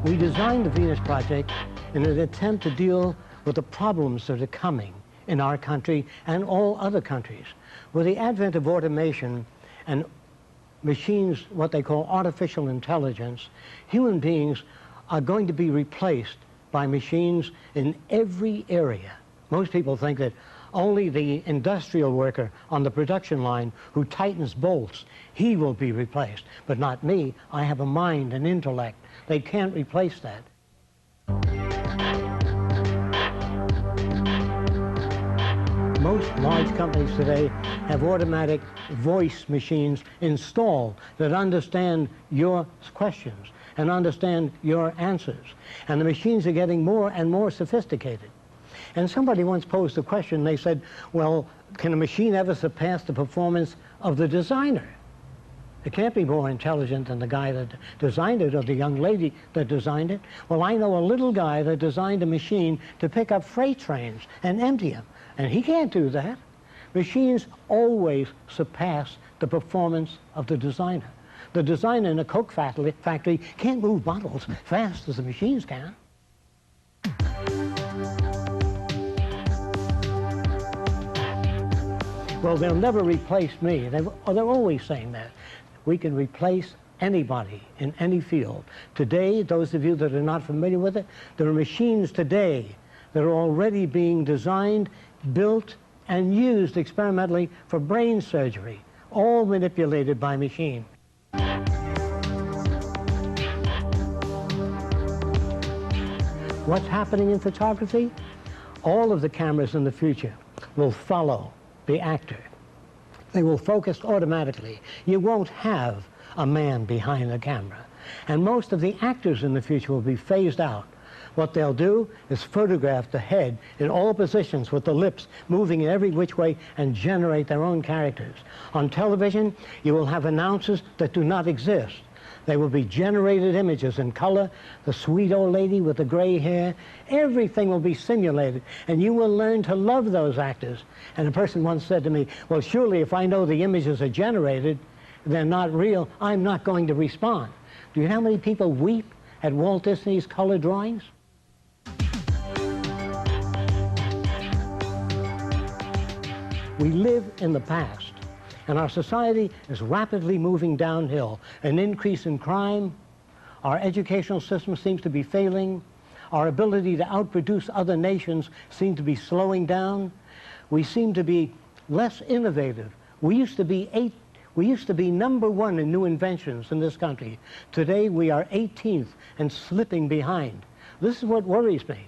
We designed the Venus Project in an attempt to deal with the problems that are coming in our country and all other countries. With the advent of automation and machines, what they call artificial intelligence, human beings are going to be replaced by machines in every area. Most people think that only the industrial worker on the production line who tightens bolts, he will be replaced, but not me. I have a mind, an intellect. They can't replace that. Most large companies today have automatic voice machines installed that understand your questions and understand your answers. And the machines are getting more and more sophisticated. And somebody once posed a question, they said, well, can a machine ever surpass the performance of the designer? It can't be more intelligent than the guy that designed it or the young lady that designed it. Well, I know a little guy that designed a machine to pick up freight trains and empty them, and he can't do that. Machines always surpass the performance of the designer. The designer in a Coke factory can't move bottles fast as the machines can. Well, they'll never replace me. They're always saying that. We can replace anybody in any field. Today, those of you that are not familiar with it, there are machines today that are already being designed, built, and used experimentally for brain surgery, all manipulated by machine. What's happening in photography? All of the cameras in the future will follow the actor. They will focus automatically. You won't have a man behind the camera. And most of the actors in the future will be phased out. What they'll do is photograph the head in all positions with the lips moving in every which way and generate their own characters. On television, you will have announcers that do not exist. They will be generated images in color, the sweet old lady with the gray hair. Everything will be simulated, and you will learn to love those actors. And a person once said to me, well, surely if I know the images are generated, they're not real, I'm not going to respond. Do you know how many people weep at Walt Disney's color drawings? We live in the past. And our society is rapidly moving downhill. An increase in crime, our educational system seems to be failing, our ability to outproduce other nations seems to be slowing down, we seem to be less innovative. We used to be #1 in new inventions in this country. Today we are 18th and slipping behind. This is what worries me.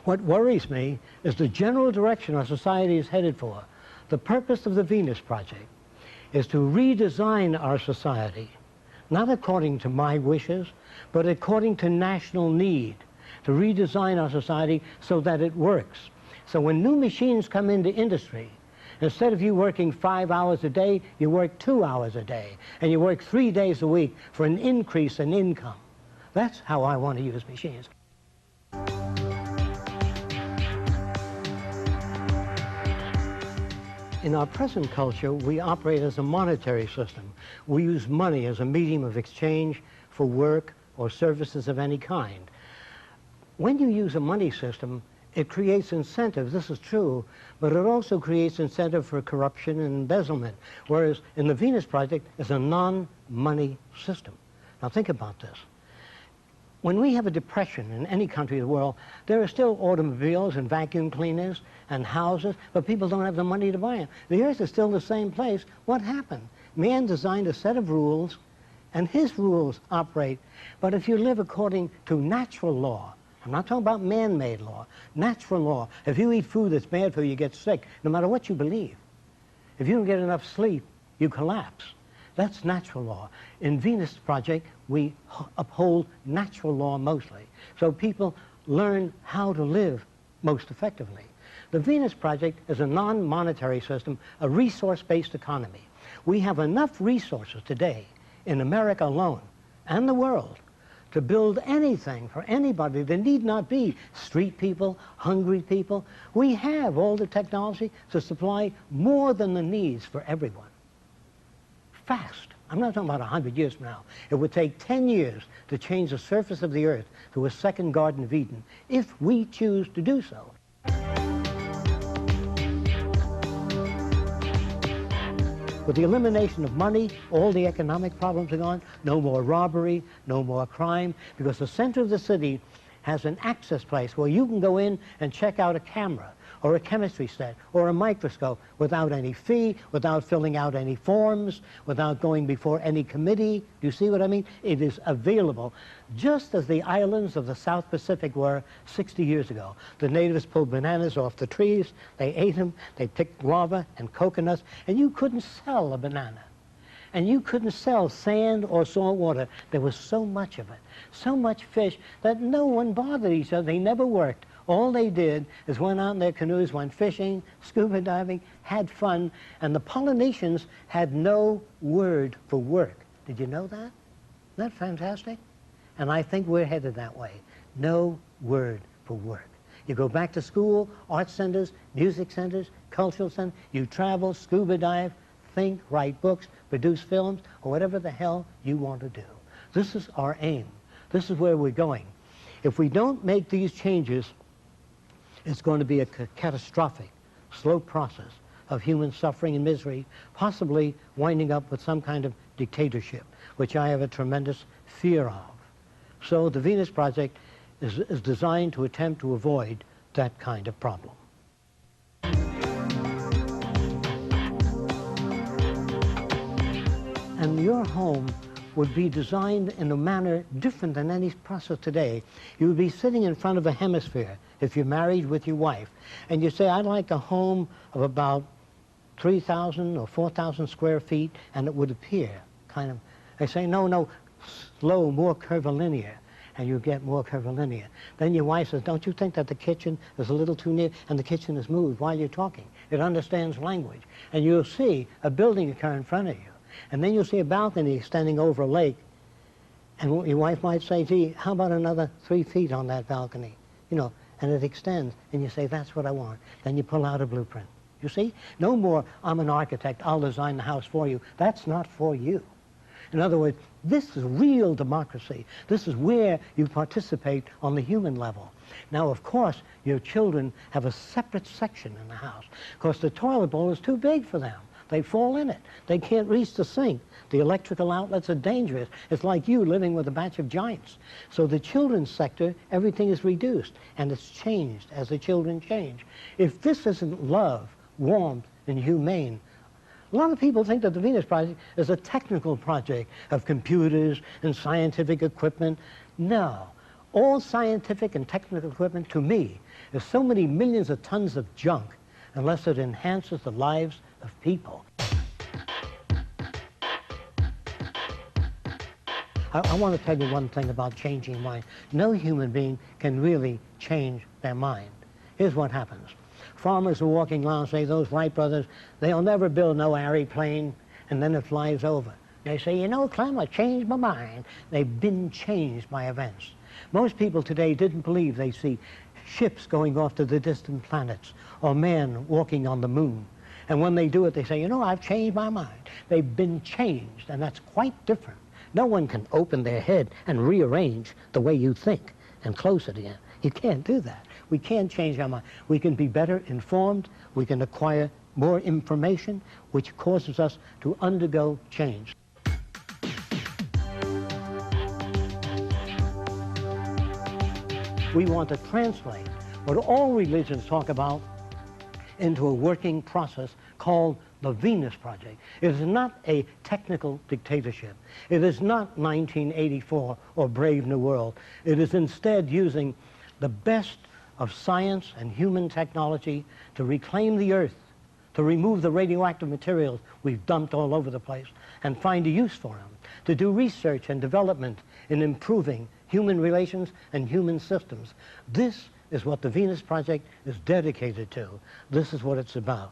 What worries me is the general direction our society is headed for. The purpose of the Venus Project is to redesign our society, not according to my wishes, but according to national need, to redesign our society so that it works. So when new machines come into industry, instead of you working 5 hours a day, you work 2 hours a day, and you work 3 days a week for an increase in income. That's how I want to use machines. In our present culture, we operate as a monetary system. We use money as a medium of exchange for work or services of any kind. When you use a money system, it creates incentive, this is true, but it also creates incentive for corruption and embezzlement, whereas in the Venus Project, it's a non-money system. Now think about this. When we have a depression in any country of the world, there are still automobiles and vacuum cleaners and houses, but people don't have the money to buy them. The earth is still the same place. What happened? Man designed a set of rules, and his rules operate. But if you live according to natural law, I'm not talking about man-made law, natural law. If you eat food that's bad for you, you get sick, no matter what you believe. If you don't get enough sleep, you collapse. That's natural law. In Venus Project, we uphold natural law mostly. So people learn how to live most effectively. The Venus Project is a non-monetary system, a resource-based economy. We have enough resources today in America alone and the world to build anything for anybody. There need not be street people, hungry people. We have all the technology to supply more than the needs for everyone. Fast. I'm not talking about 100 years from now. It would take 10 years to change the surface of the Earth to a second Garden of Eden, if we choose to do so. With the elimination of money, all the economic problems are gone. No more robbery, no more crime, because the center of the city has an access place where you can go in and check out a camera or a chemistry set or a microscope without any fee, without filling out any forms, without going before any committee. Do you see what I mean? It is available, just as the islands of the South Pacific were 60 years ago. The natives pulled bananas off the trees, they ate them, they picked guava and coconuts, and you couldn't sell a banana. And you couldn't sell sand or salt water. There was so much of it, so much fish, that no one bothered each other. They never worked. All they did is went out in their canoes, went fishing, scuba diving, had fun, and the Polynesians had no word for work. Did you know that? Isn't that fantastic? And I think we're headed that way. No word for work. You go back to school, art centers, music centers, cultural centers, you travel, scuba dive, think, write books, produce films, or whatever the hell you want to do. This is our aim. This is where we're going. If we don't make these changes, it's going to be a catastrophic, slow process of human suffering and misery, possibly winding up with some kind of dictatorship, which I have a tremendous fear of. So the Venus Project is designed to attempt to avoid that kind of problem. And your home would be designed in a manner different than any process today. You would be sitting in front of a hemisphere if you're married with your wife, and you say, I'd like a home of about 3,000 or 4,000 square feet, and it would appear kind of, they say, no, slow, more curvilinear, and you get more curvilinear. Then your wife says, don't you think that the kitchen is a little too near, and the kitchen is moved while you're talking? It understands language, and you'll see a building occur in front of you. And then you'll see a balcony extending over a lake. And your wife might say, gee, how about another 3 feet on that balcony? You know, and it extends. And you say, that's what I want. Then you pull out a blueprint. You see? No more, I'm an architect, I'll design the house for you. That's not for you. In other words, this is real democracy. This is where you participate on the human level. Now, of course, your children have a separate section in the house, because the toilet bowl is too big for them. They fall in it. They can't reach the sink. The electrical outlets are dangerous. It's like you living with a batch of giants. So the children's sector, everything is reduced, and it's changed as the children change. If this isn't love, warmth, and humane, a lot of people think that the Venus Project is a technical project of computers and scientific equipment. No. All scientific and technical equipment, to me, is so many millions of tons of junk unless it enhances the lives of people. I want to tell you one thing about changing mind. No human being can really change their mind. Here's what happens. Farmers are walking around, say, those Wright brothers, they'll never build no airplane, and then it flies over. They say, you know, Clem, I changed my mind. They've been changed by events. Most people today didn't believe they see ships going off to the distant planets, or man walking on the moon. And when they do it, they say, you know, I've changed my mind. They've been changed, and that's quite different. No one can open their head and rearrange the way you think and close it again. You can't do that. We can't change our mind. We can be better informed. We can acquire more information, which causes us to undergo change. We want to translate what all religions talk about into a working process called the Venus Project. It is not a technical dictatorship. It is not 1984 or Brave New World. It is instead using the best of science and human technology to reclaim the earth, to remove the radioactive materials we've dumped all over the place and find a use for them, to do research and development in improving human relations and human systems. This is what the Venus Project is dedicated to. This is what it's about.